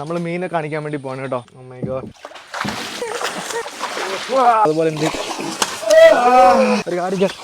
നമ്മൾ മീനെ കാണിക്കാൻ വേണ്ടി പോകണം കേട്ടോ. Oh my god. അതുപോലെ എന്ത് ഒരു കാര്യം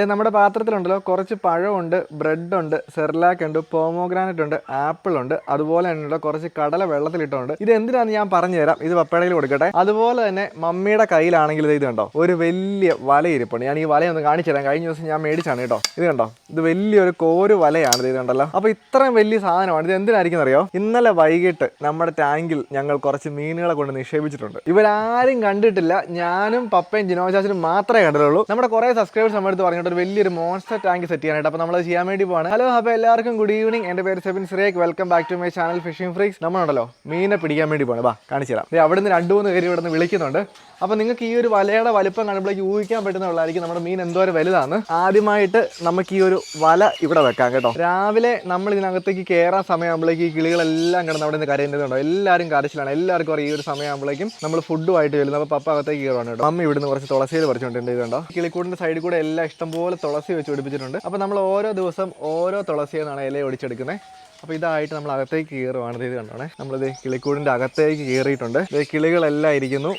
നമ്മുടെ പാത്രത്തിലുണ്ടല്ലോ കുറച്ച് പഴമുണ്ട്, ബ്രെഡുണ്ട്, സെർലാക്ക് ഉണ്ട്, പോമോഗ്രാനറ്റ് ഉണ്ട്, ആപ്പിൾ ഉണ്ട്, അതുപോലെ തന്നെ കുറച്ച് കടല വെള്ളത്തിലിട്ടുണ്ട്. ഇത് എന്തിനാന്ന് ഞാൻ പറഞ്ഞു തരാം. ഇത് പപ്പടയിൽ കൊടുക്കട്ടെ. അതുപോലെ തന്നെ മമ്മിയുടെ കയ്യിലാണെങ്കിൽ ഇത് കണ്ടോ, ഒരു വലിയ വല ഇരിപ്പുണ്ട്. ഞാൻ ഈ വലയൊന്ന് കാണിച്ചു തരാം. കഴിഞ്ഞ ദിവസം ഞാൻ മേടിച്ചാണ് കേട്ടോ. ഇത് കണ്ടോ, ഇത് വലിയൊരു കോരു വലയാണ്. ഇത് കണ്ടല്ലോ. അപ്പോൾ ഇത്രയും വലിയ സാധനമാണ്. ഇത് എന്തിനായിരിക്കും അറിയോ? ഇന്നലെ വൈകിട്ട് നമ്മുടെ ടാങ്കിൽ ഞങ്ങൾ കുറച്ച് മീനുകളെ കൊണ്ട് നിക്ഷേപിച്ചിട്ടുണ്ട്. ഇവരാരും കണ്ടിട്ടില്ല. ഞാനും പപ്പയും ജിനോചാച്ചനും മാത്രമേ കണ്ടിട്ടുള്ളൂ. നമ്മുടെ കുറേ സബ്സ്ക്രൈബേഴ്സ് നമ്മുടെ അടുത്ത് പറഞ്ഞിട്ട് ഒരു വലിയൊരു മോൺസ്റ്റർ ടാങ്ക് സെറ്റ് ചെയ്യാനായിട്ട്. അപ്പോൾ നമ്മളത് ചെയ്യാൻ വേണ്ടി പോവാണ്. ഹലോ, അപ്പോൾ എല്ലാവർക്കും ഗുഡ് ഈവനിങ്. എൻ്റെ പേര് Sebin Cyriac. Welcome back to my channel fishing freaks. നമ്മളുണ്ടല്ലോ മീനെ പിടിക്കാൻ വേണ്ടി പോകണം. കാണിച്ചു തരാം. അവിടെ നിന്ന് 2-3 പേര് ഇവിടെ നിന്ന് വിളിക്കുന്നുണ്ട്. അപ്പോൾ നിങ്ങൾക്ക് ഈ ഒരു വലയുടെ വലുപ്പം കാണുമ്പോഴേക്ക് ഊഹിക്കാൻ പറ്റുന്നതായിരിക്കും നമ്മുടെ മീൻ എന്തോരം വലുതാണ്. ആദ്യമായിട്ട് നമുക്ക് ഈ ഒരു വല ഇവിടെ വെക്കാം കേട്ടോ. രാവിലെ നമ്മൾ ഇതിനകത്തേക്ക് കയറാൻ സമയമാകുമ്പോഴേക്ക് ഈ കിളികളെല്ലാം കിടന്ന് അവിടെ നിന്ന് കരയുന്നതുണ്ടോ. എല്ലാവരും കരച്ചിലാണ്. എല്ലാവർക്കും അറിയാം ഈ ഒരു സമയമാകുമ്പോഴേക്കും നമ്മൾ ഫുഡുമായിട്ട് വരുന്നത്. അപ്പോൾ പപ്പ അകത്തേക്ക് കയറുവാണ് കേട്ടോ. അമ്മ ഇവിടുന്ന് കുറച്ച് തുളസിയിൽ പറിച്ചുകൊണ്ടിട്ടുണ്ട്. ഇതുണ്ടോ, കിളിക്കൂടിൻ്റെ സൈഡിൽ കൂടെ എല്ലാം ഇഷ്ടംപോലെ തുളസി വെച്ച് പിടിപ്പിച്ചിട്ടുണ്ട്. അപ്പോൾ നമ്മൾ ഓരോ ദിവസം ഓരോ തുളസിയിൽ നിന്നാണ് ഇല ഒടിച്ചെടുക്കുന്നത്. അപ്പോൾ ഇതായിട്ട് നമ്മൾ അകത്തേക്ക് കയറുവാണ്. ഇത് കണ്ടോണേ, നമ്മളിത് കിളിക്കൂടിൻ്റെ അകത്തേക്ക് കയറിയിട്ടുണ്ട്. കിളികളെല്ലാം ഇരിക്കുന്നു.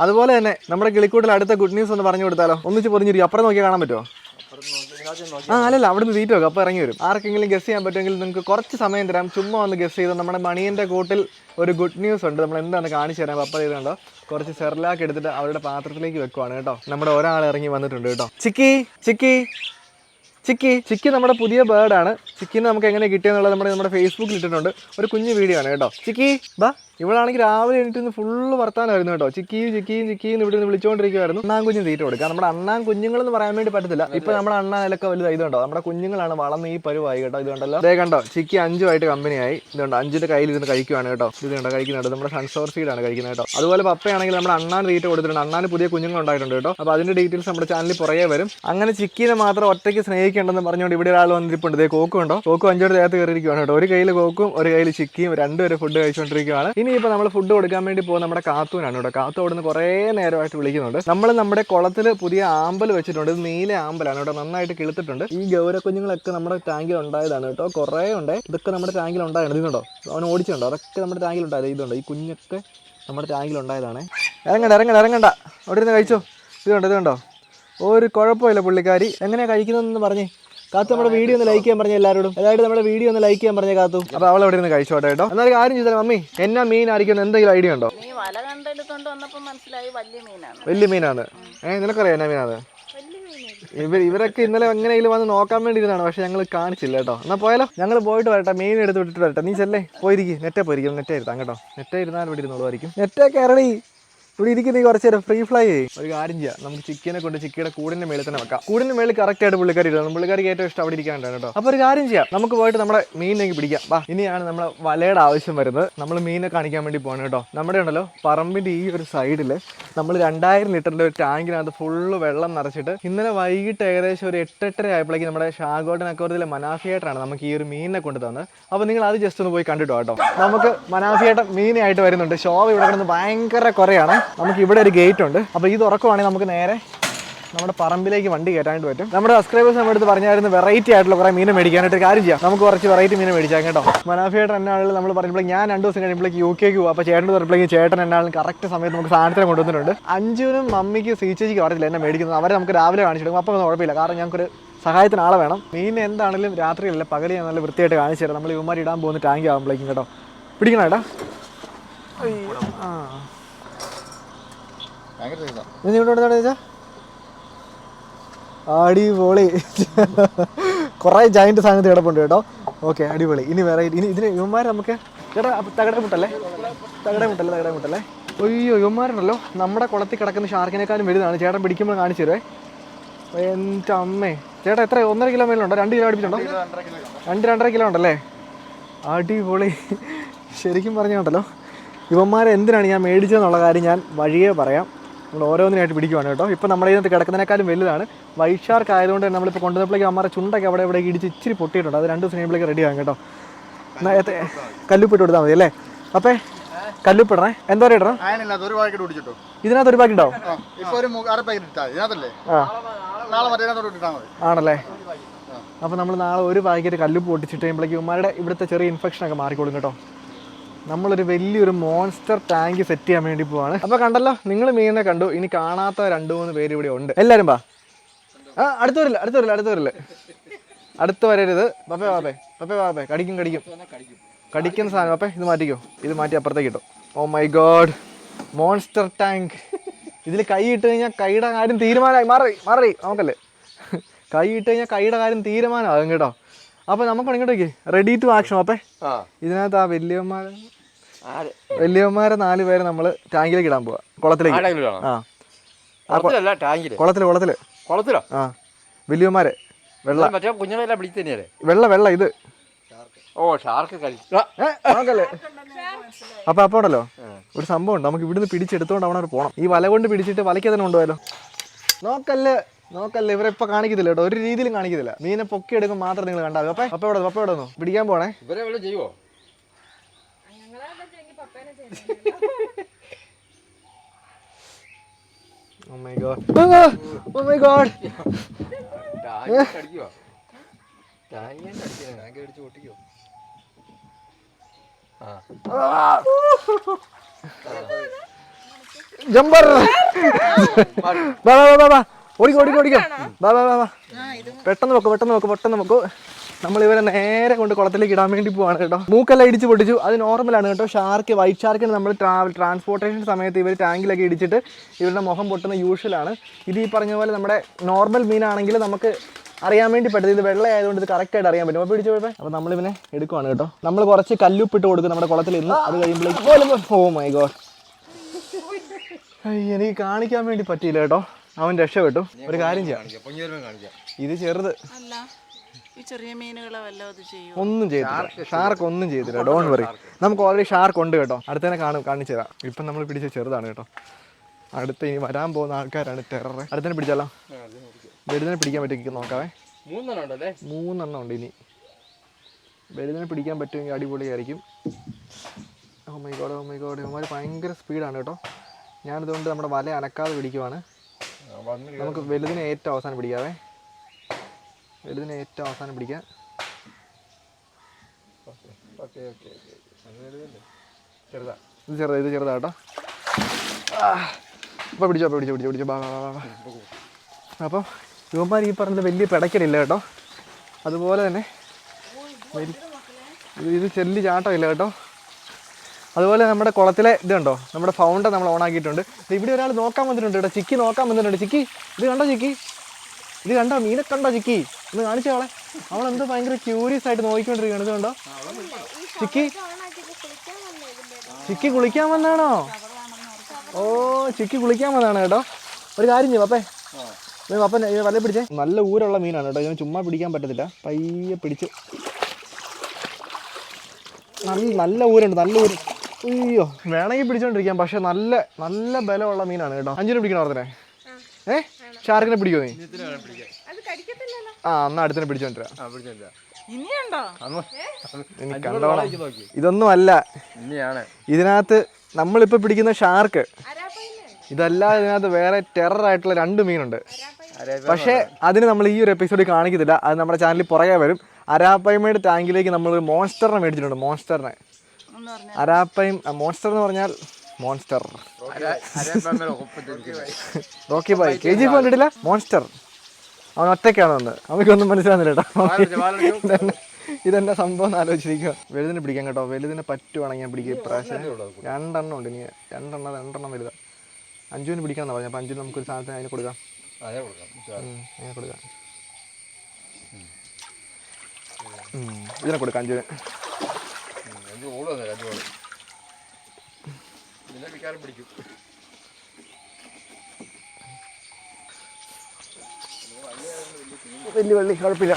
അതുപോലെ തന്നെ നമ്മുടെ കിളിക്കൂട്ടിൽ അടുത്ത ഗുഡ് ന്യൂസ് ഒന്ന് പറഞ്ഞു കൊടുത്താലോ? ഒന്നിച്ച് പൊറിഞ്ഞിരിക്കും. അപ്പുറം നോക്കിയാൽ കാണാൻ പറ്റുമോ? അല്ലല്ല, അവിടുന്ന് തീറ്റ വെക്കും. അപ്പോൾ ഇറങ്ങി വരും. ആർക്കെങ്കിലും ഗസ് ചെയ്യാൻ പറ്റുമെങ്കിൽ നിങ്ങൾക്ക് കുറച്ച് സമയം തരാം. ചുമ്മാ ഒന്ന് ഗസ് ചെയ്ത് നമ്മുടെ മണിയൻ്റെ കൂട്ടിൽ ഒരു ഗുഡ് ന്യൂസ് ഉണ്ട്. നമ്മൾ എന്താണെന്ന് കാണിച്ചു തരാം. പപ്പ ചെയ്തുണ്ടോ കുറച്ച് സെർലാക്ക് എടുത്തിട്ട് അവരുടെ പാത്രത്തിലേക്ക് വെക്കുവാണ് കേട്ടോ. നമ്മുടെ ഒരാൾ ഇറങ്ങി വന്നിട്ടുണ്ട് കേട്ടോ. ചിക്കി ചിക്കി ചിക്കി ചിക്കി നമ്മുടെ പുതിയ ബേർഡാണ്. ചിക്കിന്ന് നമുക്ക് എങ്ങനെ കിട്ടിയെന്നുള്ളത് നമ്മുടെ ഫേസ്ബുക്കിൽ ഇട്ടിട്ടുണ്ട്. ഒരു കുഞ്ഞു വീഡിയോ ആണ് കേട്ടോ. ചിക്കി ബാ. ഇവളാണെങ്കിൽ രാവിലെ എണീറ്റ് ഫുള്ള് വർത്താനായിരുന്നു കേട്ടോ. ചിക്കിയും ഇവിടെ നിന്ന് വിളിച്ചുകൊണ്ടിരിക്കുവായിരുന്നു. അണ്ണാൻ കുഞ്ഞും തീറ്റ കൊടുക്കുക. നമ്മുടെ അണ്ണാൻ കുഞ്ഞുങ്ങളെന്ന് പറയാൻ വേണ്ടി പറ്റത്തില്ല. ഇപ്പൊ നമ്മുടെ അണ്ണാനൊക്കെ വലുത് ഇതുണ്ടോ. നമ്മുടെ കുഞ്ഞുങ്ങളാണ് വളർന്ന് ഈ പരുവായി കേട്ടോ. ഇത് കണ്ടല്ലോ, അതേ കണ്ടോ. ചിക്കി 5 കമ്പനിയായി. ഇതുണ്ടോ, 5ന്റെ കയ്യിൽ കഴിക്കുവാണ് കേട്ടോ. ഇത് കണ്ടോ കഴിക്കുന്നുണ്ട്. നമ്മുടെ സൺഫ്ലവർ സീഡാണ് കഴിക്കുന്നത് കേട്ടോ. അതുപോലെ പപ്പയാണെങ്കിൽ നമ്മുടെ അണ്ണാൻ തീറ്റ കൊടുത്തിട്ടുണ്ട്. അണ്ണാന് പുതിയ കുഞ്ഞുങ്ങൾ ഉണ്ടായിട്ടുണ്ട് കേട്ടോ. അപ്പോൾ അതിന്റെ ഡീറ്റെയിൽസ് നമ്മുടെ ചാനലിൽ പുറകെ വരും. അങ്ങനെ ചിക്കിനെ മാത്രം ഒറ്റയ്ക്ക് സ്നേഹിക്കേണ്ടെന്ന് പറഞ്ഞുകൊണ്ട് ഇവിടെ ഒരാൾ വന്നിരിപ്പുണ്ട്. ഇതേ കോക്കും ഉണ്ടോ. കോക്കും 5 ദേഹത്ത് കയറിയിരിക്കുവാണ് കേട്ടോ. ഒരു കയ്യിൽ കോക്കും ഒരു കയ്യിൽ ചിക്കിയും, 2 പേര് ഫുഡ് കഴിച്ചുകൊണ്ടിരിക്കുകയാണ്. ഇനിയിപ്പോൾ നമ്മൾ ഫുഡ് കൊടുക്കാൻ വേണ്ടി പോകുന്ന നമ്മുടെ കാത്തൂനാണ് കേട്ടോ. കാത്തു അവിടുന്ന് കുറേ നേരമായിട്ട് വിളിക്കുന്നുണ്ട്. നമ്മൾ നമ്മുടെ കുളത്തിൽ പുതിയ ആമ്പൽ വെച്ചിട്ടുണ്ട്. ഇത് നീല ആമ്പലാണ് കേട്ടോ. നന്നായിട്ട് കിളുത്തിട്ടുണ്ട്. ഈ ഗൗര കുഞ്ഞുങ്ങളൊക്കെ നമ്മുടെ ടാങ്കിൽ ഉണ്ടായതാണ് കേട്ടോ. കുറേ ഉണ്ട്. ഇതൊക്കെ നമ്മുടെ ടാങ്കിൽ ഉണ്ടായാണ്. ഇതുണ്ടോ, അവൻ ഓടിച്ചുണ്ടോ. അതൊക്കെ നമ്മുടെ ടാങ്കിൽ ഉണ്ടായത്. ഇതുണ്ടോ, ഈ കുഞ്ഞൊക്കെ നമ്മുടെ ടാങ്കിൽ ഉണ്ടായതാണ്. ഇറങ്ങണ്ട അവിടെ ഇരുന്ന് കഴിച്ചോ. ഇതുണ്ടോ ഒരു കുഴപ്പമില്ല. പുള്ളിക്കാരി എങ്ങനെയാണ് കഴിക്കുന്നതെന്ന് പറഞ്ഞേ. കാത്തു നമ്മുടെ വീഡിയോ ഒന്ന് ലൈക്ക് ചെയ്യാൻ പറഞ്ഞ എല്ലാവരോടും. അതായത് നമ്മുടെ വീഡിയോ ഒന്ന് ലൈക്ക് ചെയ്യാൻ പറഞ്ഞ കാത്തു. അപ്പോൾ അവൾ അവിടെ നിന്ന് കഴിച്ചോട്ടെ കേട്ടോ. എന്നാലും കാര്യം ചെയ്താൽ മമ്മി എന്നാ മീനായിരിക്കും എന്തെങ്കിലും ഐഡിയ ഉണ്ടോ? വലിയ മീനാണ്. നിനക്കറിയാം എന്നാ മീനാണ്? ഇവരൊക്കെ ഇന്നലെ എങ്ങനെയെങ്കിലും വന്ന് നോക്കാൻ വേണ്ടി ഇരുന്നാണ്. പക്ഷെ ഞങ്ങൾ കാണിച്ചില്ല കേട്ടോ. എന്നാൽ പോയാലോ, ഞങ്ങൾ പോയിട്ട് വരട്ടെ. മീൻ എടുത്ത് വിട്ടിട്ട് വരട്ടെ. നീ ചെല്ലേ പോയിരിക്കും. നെറ്റേ പോയിരിക്കും. നെറ്റേ ഇരുത്താം കേട്ടോ. നെറ്റേ ഇരുന്നാലും ഇവിടെ ഇരുന്നോളുമായിരിക്കും. നെറ്റേ കയറണി ഇവിടെ ഇരിക്കുന്ന ഈ കുറച്ച് നേരം ഫ്രീ ഫ്ലൈ ചെയ്യും. ഒരു കാര്യം ചെയ്യാം, നമുക്ക് ചിക്കനെ കൊണ്ട് ചിക്കിയുടെ കൂടിൻ്റെ മേളിൽ തന്നെ വെക്കാം. കൂടിൻ്റെ മേളിൽ കറക്റ്റ് ആയിട്ട് പുള്ളിക്കാരി ഇരുന്നു. പുള്ളിക്കാരിക്ക് ഏറ്റവും ഇഷ്ടം അവിടെ ഇരിക്കാനാണ് കേട്ടോ. അപ്പോൾ ഒരു കാര്യം ചെയ്യാം, നമുക്ക് പോയിട്ട് നമ്മുടെ മീനിലേക്ക് പിടിക്കാം. വാ. ഇനിയാണ് നമ്മളെ വലയുടെ ആവശ്യം വരുന്നത്. നമ്മൾ മീനെ കാണിക്കാൻ വേണ്ടി പോകണം കേട്ടോ. നമ്മുടെ ഉണ്ടല്ലോ പറമ്പിൻ്റെ ഈ ഒരു സൈഡിൽ നമ്മൾ 2000 ലിറ്ററിൻ്റെ ഒരു ടാങ്കിനകത്ത് ഫുള്ള് വെള്ളം നിറച്ചിട്ട് ഇന്നലെ വൈകിട്ട് ഏകദേശം ഒരു 8-8:30 ആയപ്പോഴേക്കും നമ്മുടെ ഷാഗോട്ടൻ അക്കോറത്തിലെ മനാഫിയേട്ടറാണ് നമുക്ക് ഈ ഒരു മീനിനെ കൊണ്ട് തന്നത്. അപ്പോൾ നിങ്ങൾ അത് ജസ്റ്റ് ഒന്ന് പോയി കണ്ടിട്ടോ കേട്ടോ. നമുക്ക് മനാഫിയേട്ടൻ മീനായിട്ട് വരുന്നുണ്ട്. ഷോ ഇവിടെ കിടന്ന് ഭയങ്കര കുറയാണ്. നമുക്ക് ഇവിടെ ഒരു ഗേറ്റ് ഉണ്ട്. അപ്പോൾ ഇത് തുറക്കുവാണെങ്കിൽ നമുക്ക് നേരെ നമ്മുടെ പറമ്പിലേക്ക് വണ്ടി കയറ്റാനായിട്ട് പറ്റും. നമ്മുടെ സബ്സ്ക്രൈബേഴ്സ് നമ്മുടെ അടുത്ത് പറഞ്ഞായിരുന്നു വെറൈറ്റി ആയിട്ടുള്ള കുറേ മീനെ മേടിക്കാനായിട്ട്. കാര്യം ചെയ്യാം, നമുക്ക് കുറച്ച് വെറൈറ്റി മീനെ മേടിക്കാം കേട്ടോ. മനാഫിയായിട്ട് എന്നാളുകൾ നമ്മൾ പറയുമ്പോഴേക്കും ഞാൻ 2 ദിവസം കഴിയുമ്പോഴേക്ക് UK പോകും. അപ്പോൾ ചേട്ടൻ പറഞ്ഞപ്പോഴേക്കും ചേട്ടൻ എന്നാളും കറക്റ്റ് സമയത്ത് നമുക്ക് സാധനത്തിന് കൊണ്ടുവന്നിട്ടുണ്ട്. അഞ്ചുവിനും മമ്മിക്ക് സീച്ചേച്ചിക്ക് അറിയില്ല എന്നെ മേടിക്കുന്നത്. അവരെ നമുക്ക് രാവിലെ കാണിച്ചിടും. അപ്പോൾ ഒന്നും കുഴപ്പമില്ല, കാരണം ഞങ്ങൾക്കൊരു സഹായത്തിന് ആളെ വേണം. മീൻ എന്താണെങ്കിലും രാത്രിയല്ല പകൽ ഞാൻ നല്ല വൃത്തിയായിട്ട് കാണിച്ചു തരാം. നമ്മൾ ഇവന്മാർ ഇടാൻ പോകുന്ന ടാങ്ക് ആകുമ്പോഴേക്കും കേട്ടോ. പിടിക്കണം ഏട്ടാ. അടിപൊളി. കുറേ ജയന്റ് സാധനത്ത് കിടപ്പുണ്ട് കേട്ടോ. ഓക്കെ, അടിപൊളി. ഇനി വേറെ ഇതിന് ഇവന്മാർ നമുക്ക് ചേട്ടാ തകട മുട്ടല്ലേ. അയ്യോ, ഇവന്മാരുണ്ടല്ലോ നമ്മുടെ കുളത്തിൽ കിടക്കുന്ന ഷാർക്കിനേക്കാളും വലുതാണ്. ചേട്ടൻ പിടിക്കുമ്പോൾ കാണിച്ചു തരുവേ. എൻ്റെ അമ്മേ. ചേട്ടാ എത്ര 1.5 കിലോ മേലുണ്ടോ? 2 കിലോ അടുപ്പിച്ചുണ്ടോ? 2-2.5 കിലോ ഉണ്ടല്ലേ. അടിപൊളി. ശരിക്കും പറഞ്ഞുണ്ടല്ലോ ഇവന്മാരെ എന്തിനാണ് ഞാൻ മേടിച്ചതെന്നുള്ള കാര്യം ഞാൻ വഴിയേ പറയാം. നമ്മൾ ഓരോന്നിനായിട്ട് പിടിക്കുവാണ് കേട്ടോ. ഇപ്പോൾ നമ്മുടെ ഇതിനകത്ത് കിടക്കുന്നതിനേക്കാളും വലുതാണ്. വൈറ്റ് ഷാർക്ക് ആയതുകൊണ്ട് നമ്മളിപ്പോൾ കൊണ്ടുവന്നപ്പോഴേക്കും അമ്മമാരെ ചുണ്ടൊക്കെ അവിടെ ഇവിടെ ഇടിച്ച് ഇച്ചിരി പൊട്ടിയിട്ടുണ്ട്. അത് 2 ദിവസം കഴിയുമ്പോഴേക്ക് റെഡി ആകും കേട്ടോ. കല്ലുപ്പിട്ട് കൊടുത്താൽ മതി അല്ലേ? അപ്പേ കല്ലുപ്പിടണേ. എന്താ പറയുക ഇടണം? ഇതിനകത്ത് ഒരു പാക്കറ്റ് ഉണ്ടാവും ആണല്ലേ. അപ്പോൾ നമ്മൾ നാളെ ഒരു പാക്കറ്റ് കല്ലുപ്പ് പൊട്ടിച്ചിട്ട് കഴിയുമ്പോഴേക്കും ഇവന്മാരുടെ ഇവിടുത്തെ ചെറിയ ഇൻഫെക്ഷനൊക്കെ മാറിക്കോളും കേട്ടോ. നമ്മളൊരു വലിയൊരു മോൺസ്റ്റർ ടാങ്ക് സെറ്റ് ചെയ്യാൻ വേണ്ടി പോവാണ്. അപ്പോൾ കണ്ടല്ലോ, നിങ്ങൾ മീനിനെ കണ്ടു. ഇനി കാണാത്ത 2-3 പേര് ഇവിടെ ഉണ്ട്. എല്ലാവരും വാ. അടുത്ത് വരില്ല. അടുത്ത് വരരുത്. പപ്പേ കടിക്കുന്ന സാധനം. പപ്പേ ഇത് മാറ്റിക്കോ. ഇത് മാറ്റി അപ്പുറത്തേക്ക് ഇട്ടോ. Oh my god, monster tank. ഇതിൽ കൈ ഇട്ട് കഴിഞ്ഞാൽ കൈയുടെ കാര്യം തീരുമാനമായി. മാറി നോക്കല്ലേ. കൈ ഇട്ട് കഴിഞ്ഞാൽ കൈയുടെ കാര്യം തീരുമാനമാകും കേട്ടോ. അപ്പോൾ നമുക്ക് ഇങ്ങോട്ടേക്ക് റെഡി ടു ആക്ഷൻ. അപ്പേ ഇതിനകത്ത് ആ വലിയവന്മാരെ 4 പേരെ നമ്മൾ ടാങ്കിലേക്ക് ഇടാൻ പോവാ. കുളത്തിലേക്ക്. കുളത്തിലോ? ആ, വലിയവന്മാരെ വെള്ള ഇത്. നോക്കല്ലേ. അപ്പൊ ഉണ്ടല്ലോ ഒരു സംഭവം ഉണ്ട്. നമുക്ക് ഇവിടുന്ന് പിടിച്ചെടുത്തോണ്ട് അവിടെ പോകണം. ഈ വല കൊണ്ട് പിടിച്ചിട്ട് വലയ്ക്ക് തന്നെ കൊണ്ടുപോയാലോ. നോക്കല്ലേ, ഇവരെപ്പോ കാണിക്കത്തില്ല കേട്ടോ, ഒരു രീതിയിലും കാണിക്കത്തില്ല. മീനെ പൊക്കി എടുക്കും മാത്രം നിങ്ങൾ കണ്ടാൽ. പപ്പ ഇവിടെ ഒന്നു പിടിക്കാൻ പോണേ. Oh my god. ജമ്പർ. ഓടിക്കോ. പെട്ടെന്ന് വെക്കൂ. നമ്മൾ ഇവരെ നേരെ കൊണ്ട് കുളത്തിലേക്ക് ഇടാൻ വേണ്ടി പോവാണ് കേട്ടോ. മൂക്കെല്ലാം ഇടിച്ച് പൊട്ടിച്ചു. അത് നോർമലാണ് കേട്ടോ. വൈറ്റ് ഷാർക്കിന് നമ്മൾ ട്രാൻസ്പോർട്ടേഷൻ സമയത്ത് ഇവർ ടാങ്കിലൊക്കെ ഇടിച്ചിട്ട് ഇവരുടെ മുഖം പൊട്ടുന്ന യൂഷ്വലാണ്. ഇത് ഈ പറഞ്ഞ പോലെ നമ്മുടെ നോർമൽ മീനാണെങ്കിൽ നമുക്ക് അറിയാൻ വേണ്ടി പറ്റും. ഇത് വെള്ളമായതുകൊണ്ട് ഇത് കറക്റ്റായിട്ട് അറിയാൻ പറ്റും. അപ്പോൾ പിടിച്ചു പോയപ്പോൾ അപ്പോൾ നമ്മളിവനെ എടുക്കുവാണ് കേട്ടോ. നമ്മൾ കുറച്ച് കല്ലുപ്പിട്ട് കൊടുക്കും നമ്മുടെ കുളത്തിൽ ഇന്ന്. അത് കഴിയുമ്പോഴേക്കും ഓ മൈ ഗോഡ്, എനിക്ക് കാണിക്കാൻ വേണ്ടി പറ്റിയില്ല കേട്ടോ. അവൻ രക്ഷപ്പെട്ടു. ഒരു കാര്യം ചെയ്യാം, ഇത് ചെറുത് ഒന്നും ചെയ്തില്ല. ഷാർക്ക് ഒന്നും ചെയ്തില്ല. Don't worry. നമുക്ക് ഓൾറെഡി ഷാർക്ക് ഉണ്ട് കേട്ടോ. അടുത്തന്നെ കാണിച്ചു തരാം. ഇപ്പം നമ്മൾ പിടിച്ച ചെറുതാണ് കേട്ടോ. അടുത്ത് ഇനി വരാൻ പോകുന്ന ആൾക്കാരാണ് ടെറർ. അടുത്തന്നെ പിടിച്ചാലോ? വെലുതിനെ പിടിക്കാൻ പറ്റുമെങ്കിൽ നോക്കാവേ. 3 ഉണ്ട്. ഇനി വെലുതിനെ പിടിക്കാൻ പറ്റുമെങ്കിൽ അടിപൊളിയായിരിക്കും. ഓ മൈ ഗോഡ്, ഇവന്മാർ ഭയങ്കര സ്പീഡാണ് കേട്ടോ. ഞാനിതുകൊണ്ട് നമ്മുടെ വല അനക്കാതെ പിടിക്കുവാണ്. നമുക്ക് വെലുതിനെ ഏറ്റവും അവസാനം പിടിക്കാവേ. പിടിക്കാം. ഇത് ചെറുതാ കേട്ടോ. അപ്പോൾ പിടിച്ചോ. അപ്പോൾ ഇവന്മാർ ഈ പറഞ്ഞത് വലിയ പിടയ്ക്കലില്ല കേട്ടോ. അതുപോലെ തന്നെ ഇത് ചെല്ലി ചാട്ടമില്ല കേട്ടോ. അതുപോലെ നമ്മുടെ കുളത്തിലെ ഇത് കണ്ടോ, നമ്മുടെ ഫൗണ്ടർ നമ്മൾ ഓണാക്കിയിട്ടുണ്ട്. ഇവിടെ ഒരാൾ നോക്കാൻ വന്നിട്ടുണ്ട് കേട്ടോ. ചിക്കി നോക്കാൻ വന്നിട്ടുണ്ട്. ചിക്കി ഇത് കണ്ടോ? ഇത് കണ്ടോ? മീനെ കണ്ടോ? ചിക്കി ഒന്ന് കാണിച്ചോ അവളെ. അവളെന്തോ ഭയങ്കര ക്യൂരിയസ് ആയിട്ട് നോക്കിക്കൊണ്ടിരിക്കുകയാണ്. ഇത് കണ്ടോ? ചിക്കി കുളിക്കാൻ വന്നാണോ? ഓ, ചിക്കി കുളിക്കാൻ വന്നതാണ് കേട്ടോ. ഒരു കാര്യം ചെയ്യും പപ്പൻ വല പിടിച്ചേ. നല്ല ഊരുള്ള മീനാണ് കേട്ടോ. ഇതിന് ചുമ്മാ പിടിക്കാൻ പറ്റത്തില്ല. പയ്യെ പിടിച്ചു. നല്ല ഊരുണ്ട്. അയ്യോ, വേണമെങ്കിൽ പിടിച്ചോണ്ടിരിക്കാം. പക്ഷെ നല്ല ബലമുള്ള മീനാണ് കേട്ടോ. 5 പിടിക്കണോ ഓർത്തനെ? ഷാർക്കിനെ പിടിക്കോ നീ? എന്നാ അടുത്തിനെ പിടിച്ചോണ്ടിരാ. ഇതൊന്നും അല്ല. ഇതിനകത്ത് നമ്മളിപ്പോ പിടിക്കുന്ന ഷാർക്ക് ഇതല്ലാതെ ഇതിനകത്ത് വേറെ ടെററായിട്ടുള്ള 2 മീനുണ്ട്. പക്ഷേ അതിന് നമ്മൾ ഈ ഒരു എപ്പിസോഡിൽ കാണിക്കത്തില്ല. അത് നമ്മുടെ ചാനലിൽ പുറകെ വരും. അരാപ്പൈമയുടെ ടാങ്കിലേക്ക് നമ്മൾ ഒരു മോൺസ്റ്ററിനെ മേടിച്ചിട്ടുണ്ട്. മോൺസ്റ്റർ എന്ന് പറഞ്ഞാൽ മോൺസ്റ്റർ. റോക്കി ബോയ് KGF കണ്ടിട്ടില്ല? മോൺസ്റ്റർ. അവൻ ഒറ്റയ്ക്കാണ് വന്നത്. നമുക്കൊന്നും മനസ്സിലാകുന്നില്ല കേട്ടോ. ഇതെന്താ സംഭവം എന്ന് ആലോചിച്ചിരിക്കുക. വലുതിനെ പിടിക്കാം കേട്ടോ. വലുതിനെ പറ്റുവാണെങ്കിൽ ഞാൻ പിടിക്കുക. ഇപ്രാവശ്യം 2 ഉണ്ട്. ഇനി 2 വലുതാണ്. 5 പിടിക്കാമെന്നാണ് പറഞ്ഞത്. അപ്പോൾ 5 നമുക്കൊരു സാധനത്തിന് അതിന് കൊടുക്കാം. ഇതിനെ കൊടുക്കാം. 5 വലിയ വെള്ളി കുഴപ്പമില്ല.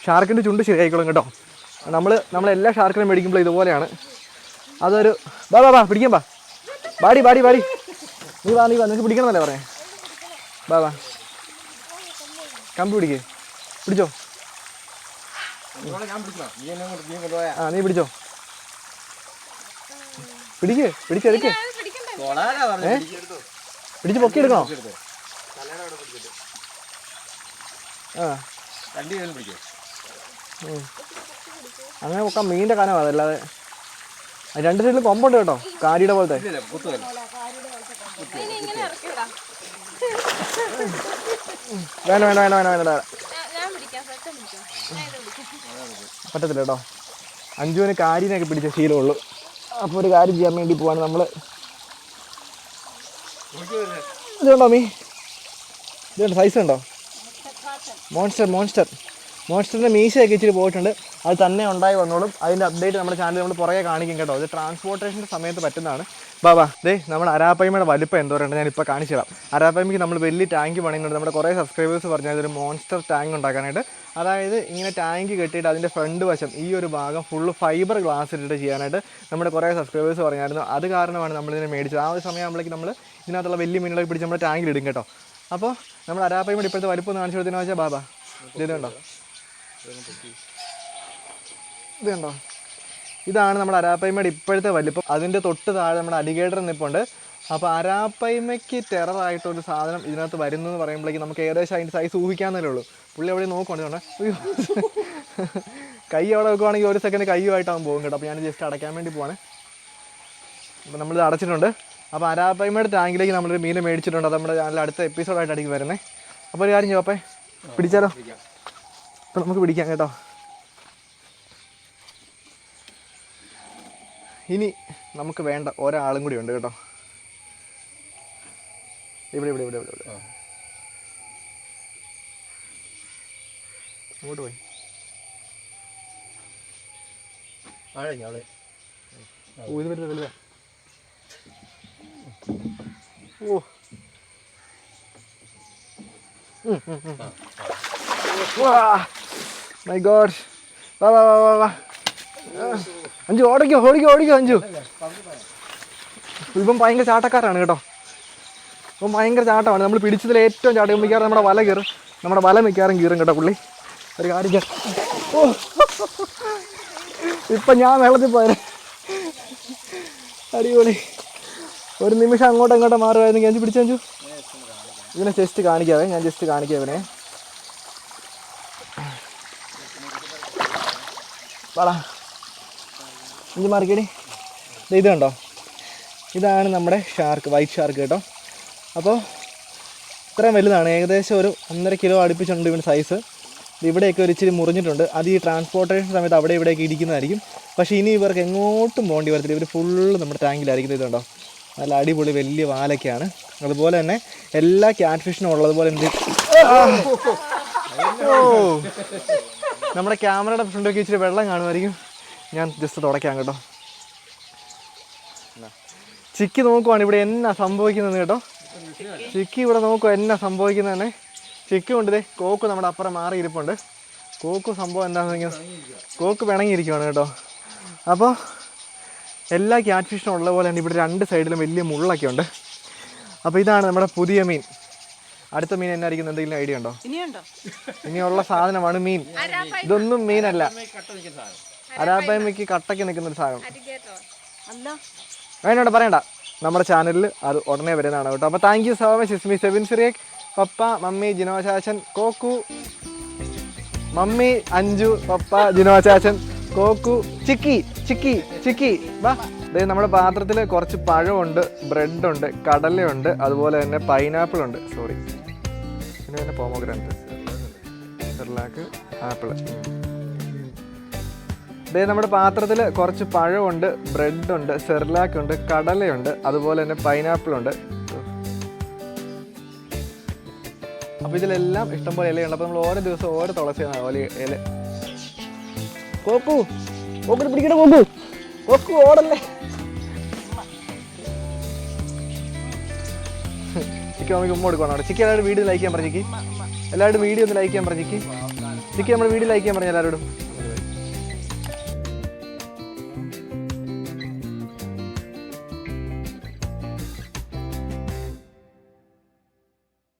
ഷാർക്കിൻ്റെ ചുണ്ട് ശരിയായിക്കോളും കേട്ടോ. നമ്മളെല്ലാ ഷാർക്കിനും മേടിക്കുമ്പോൾ ഇതുപോലെയാണ്. അതൊരു പിടിക്കാം. ബാടി നീ വാ നിനക്ക് പിടിക്കണമെന്നല്ലേ പറഞ്ഞേ. ബാ കമ്പി പിടിച്ചോ. നീ പിടിച്ചോ. പിടിച്ചെടുക്ക്. പിടിച്ച് പൊക്കി എടുക്കണോ? അങ്ങനെ പൊക്കാം മീനിൻ്റെ കനമാണ് അതല്ലാതെ രണ്ട് സൈഡിൽ കൊമ്പുണ്ട് കേട്ടോ, കാരിയുടെ പോലത്തെ. വേണ്ട വേണ്ട വേണ്ട വേണ്ട വേണ്ട പറ്റത്തില്ല കേട്ടോ. അഞ്ജുവിന് കാരിനെയൊക്കെ പിടിച്ച ശീലമുള്ളൂ. അപ്പോൾ ഒരു കാര്യം ചെയ്യാൻ വേണ്ടി പോവാണ് നമ്മൾ. ഇതുണ്ടോ മീ? ഇതുണ്ട്, സൈസ് ഉണ്ടോ? മോൺസ്റ്ററിൻ്റെ മീശയൊക്കെ ഇച്ചിരി പോയിട്ടുണ്ട്. അത് തന്നെ ഉണ്ടായി വന്നോളും. അതിൻ്റെ അപ്ഡേറ്റ് നമ്മുടെ ചാനൽ നമ്മൾ പുറകെ കാണിക്കും കേട്ടോ. ഇത് ട്രാൻസ്പോർട്ടേഷൻ്റെ സമയത്ത് പറ്റുന്നതാണ്. ബാബാ ദേ നമ്മുടെ അരാപ്പയ്മയുടെ വലിപ്പം എന്തോരമുണ്ട് ഞാനിപ്പോൾ കാണിച്ചു തരാം. അരാപ്പയ്മയ്ക്ക് നമ്മൾ വലിയ ടാങ്ക് പണിയുന്നുണ്ട്. നമ്മുടെ കുറേ സബ്സ്ക്രൈബേഴ്സ് പറഞ്ഞാൽ ഇതൊരു മോൺസ്റ്റർ ടാങ്ക് ഉണ്ടാക്കാനായിട്ട്. അതായത് ഇങ്ങനെ ടാങ്ക് കെട്ടിയിട്ട് അതിൻ്റെ ഫ്രണ്ട് വശം ഈ ഒരു ഭാഗം ഫുള്ള് ഫൈബർ ഗ്ലാസ് ഇട്ടിട്ട് ചെയ്യാനായിട്ട് നമ്മുടെ കുറേ സബ്സ്ക്രൈബേഴ്സ് പറഞ്ഞായിരുന്നു. അത് കാരണമാണ് നമ്മളിതിനെ മേടിച്ചത്. ആ ഒരു സമയമാകുമ്പോഴേക്കും നമ്മൾ ഇതിനകത്തുള്ള വലിയ മീനുകളൊക്കെ പിടിച്ച് നമ്മുടെ ടാങ്കിലിടും കേട്ടോ. അപ്പോൾ നമ്മൾ അരാപ്പയ്മയുടെ ഇപ്പോഴത്തെ വലിപ്പം ഒന്ന് കാണിച്ചു കൊടുത്തതെന്ന് വെച്ചാൽ ബാബാ ഇതുണ്ടോ, ഇതുണ്ടോ, ഇതാണ് നമ്മുടെ അരാപ്പയ്മയുടെ ഇപ്പോഴത്തെ വലിപ്പം. അതിൻ്റെ തൊട്ട് താഴെ നമ്മുടെ അലിഗേറ്റർ നിൽപ്പുണ്ട്. അപ്പോൾ അരാപ്പയ്മയ്ക്ക് ടെററായിട്ടൊരു സാധനം ഇതിനകത്ത് വരുന്നു എന്ന് പറയുമ്പോഴേക്കും നമുക്ക് ഏകദേശം അതിൻ്റെ സൈസ് ഊഹിക്കാവുന്നതേ ഉള്ളൂ. പുള്ളി അവിടെ നോക്കുന്നുണ്ട്, കൈ അവിടെ വെക്കുവാണെങ്കിൽ ഒരു സെക്കൻഡ് കയ്യുമായിട്ടാകും പോകും കേട്ടോ. അപ്പോൾ ഞാൻ ജസ്റ്റ് അടയ്ക്കാൻ വേണ്ടി പോവാണ്. അപ്പോൾ നമ്മളിത് അടച്ചിട്ടുണ്ട്. അപ്പോൾ അരാപ്പയ്മയുടെ ടാങ്കിലേക്ക് നമ്മളൊരു മീൻ മേടിച്ചിട്ടുണ്ട്. അത് നമ്മുടെ ചാനലിൽ അടുത്ത എപ്പിസോഡായിട്ടായിരിക്കും വരുന്നത്. അപ്പോൾ ഒരു കാര്യം ചോപ്പേ പിടിച്ചാലോ? അപ്പോൾ നമുക്ക് പിടിക്കാം കേട്ടോ. ഇനി നമുക്ക് വേണ്ട ഒരാളും കൂടി ഉണ്ട് കേട്ടോ. ഇവിടെ ഇവിടെ ഇവിടെ ഇവിടെ ഇവിടെ അങ്ങോട്ട് പോയി. ഇത് വരുന്നത് വലുതാ. Oh my god. വാ വാ വാ വാ വാ അഞ്ചു, ഓടിക്കോ ഓടിക്കോ ഓടിക്കോ അഞ്ചു. ഇപ്പം ഭയങ്കര ചാട്ടക്കാരാണ് കേട്ടോ. ഇപ്പം ഭയങ്കര ചാട്ടമാണ്. നമ്മൾ പിടിച്ചതിൽ ഏറ്റവും ചാട്ടം മിക്കാറും നമ്മുടെ വല കയറും. നമ്മുടെ വല മിക്കാറും കീറും കേട്ടോ പുള്ളി. ഒരു കാര്യം, ഓ ഇപ്പം ഞാൻ വെള്ളത്തിൽ പോയത്. അടിപൊളി. ഒരു നിമിഷം അങ്ങോട്ടും ഇങ്ങോട്ടും മാറുമായിരുന്നു. അഞ്ചു പിടിച്ചു അഞ്ചു. ഇതിനെ ജസ്റ്റ് കാണിക്കാവേ, ഞാൻ ജസ്റ്റ് കാണിക്കാം ഇവനെ. വാടാ ഇഞ്ചി മാറിക്കടി. ഇത് കണ്ടോ, ഇതാണ് നമ്മുടെ ഷാർക്ക്, വൈറ്റ് ഷാർക്ക് കേട്ടോ. അപ്പോൾ ഇത്രയും വലുതാണ്, ഏകദേശം ഒരു 1.5 കിലോ അടുപ്പിച്ചുണ്ട് ഇവൻ്റെ സൈസ്. ഇവിടെയൊക്കെ ഒരു ഇച്ചിരി മുറിഞ്ഞിട്ടുണ്ട്. അത് ഈ ട്രാൻസ്പോർട്ടേഷൻ സമയത്ത് അവിടെ ഇവിടെയൊക്കെ ഇരിക്കുന്നതായിരിക്കും. പക്ഷേ ഇനി ഇവർക്ക് എങ്ങോട്ടും പോകേണ്ടി വരത്തില്ല. ഇവർ ഫുള്ള് നമ്മുടെ ടാങ്കിലായിരിക്കും. ഇതുണ്ടോ, നല്ല അടിപൊളി വലിയ വാലൊക്കെയാണ്. അതുപോലെ തന്നെ എല്ലാ ക്യാറ്റ് ഫിഷിനും ഉള്ളതുപോലെ എന്ത് നമ്മുടെ ക്യാമറയുടെ ഫ്രണ്ടൊക്കെ ഇച്ചിരി വെള്ളം കാണുമായിരിക്കും. ഞാൻ ജസ്റ്റ് തുടയ്ക്കാം കേട്ടോ. ചിക്കി നോക്കുവാണ് ഇവിടെ എന്നാ സംഭവിക്കുന്നത് കേട്ടോ. ചിക്കി ഇവിടെ നോക്കുക എന്നാ സംഭവിക്കുന്നത് തന്നെ. ചിക്കി കൊണ്ട് കോക്ക് നമ്മുടെ അപ്പുറം മാറി ഇരിപ്പുണ്ട്. കോക്ക് സംഭവം എന്താണെന്ന് കോക്ക് പിണങ്ങിയിരിക്കുവാണ് കേട്ടോ. അപ്പോൾ എല്ലാ ക്യാറ്റ് ഫിഷിനും ഉള്ള പോലെ തന്നെ ഇവിടെ രണ്ട് സൈഡിലും വലിയ മുള്ളൊക്കെ ഉണ്ട്. അപ്പോൾ ഇതാണ് നമ്മുടെ പുതിയ മീൻ. അടുത്ത മീൻ എന്നായിരിക്കും, എന്തെങ്കിലും ഐഡിയ ഉണ്ടോ? ഇനിയുള്ള സാധനമാണ് മീൻ. ഇതൊന്നും മീനല്ല, അരാപ്പയ്മയ്ക്ക് കട്ടയ്ക്ക് നിൽക്കുന്ന ഒരു സാധനം. വേണ്ട പറയണ്ട, നമ്മുടെ ചാനലിൽ അത് ഉടനെ വരുന്നതാണ് കേട്ടോ. അപ്പോൾ താങ്ക് യു സോ മച്ച്. ഇസ്മി സെബിൻ സിറിയക്, പപ്പ, മമ്മി, ജിനോ ചാച്ചൻ, കോക്കു, മമ്മി, അഞ്ജു, പപ്പ, ജിനോ ചാച്ചൻ, കോക്കു, ചിക്കി ചിക്കി ചിക്കി വാ. അതായത് നമ്മുടെ പാത്രത്തിൽ കുറച്ച് പഴമുണ്ട്, ബ്രെഡുണ്ട്, കടലയുണ്ട്, അതുപോലെ തന്നെ പൈനാപ്പിൾ ഉണ്ട്. സോറി, പിന്നെ തന്നെ പോമോഗ്രാനറ്റ്, സെർലാക്ക്, ആപ്പിൾ. അതായത് നമ്മുടെ പാത്രത്തിൽ കുറച്ച് പഴമുണ്ട്, ബ്രെഡുണ്ട്, സെർലാക്ക് ഉണ്ട്, കടലയുണ്ട്, അതുപോലെ തന്നെ പൈനാപ്പിൾ ഉണ്ട്. അപ്പോൾ ഇതിലെല്ലാം ഇഷ്ടംപോലെ ഇലയുണ്ട്. അപ്പോൾ നമ്മൾ ഓരോ ദിവസം ഓരോ തുളസിയാണ് ഓല ഇല. കോക്കു കോക്കു പിടിക്കണ, കോക്കു കോക്കു ഓടല്ലേ. ചിക്കി നമുക്ക് ഉമ്മ കൊടുക്കണം അവിടെ. ചിക്കി എല്ലാവരും വീഡിയോ ലൈക്ക് ചെയ്യാൻ പറഞ്ഞു. ചിക്കി എല്ലാവരും വീഡിയോ ഒന്ന് ലൈക്ക് ചെയ്യാൻ പറഞ്ഞു. ചിക്കി നമ്മുടെ വീഡിയോ ലൈക്ക് ചെയ്യാൻ പറഞ്ഞു എല്ലാവരോടും.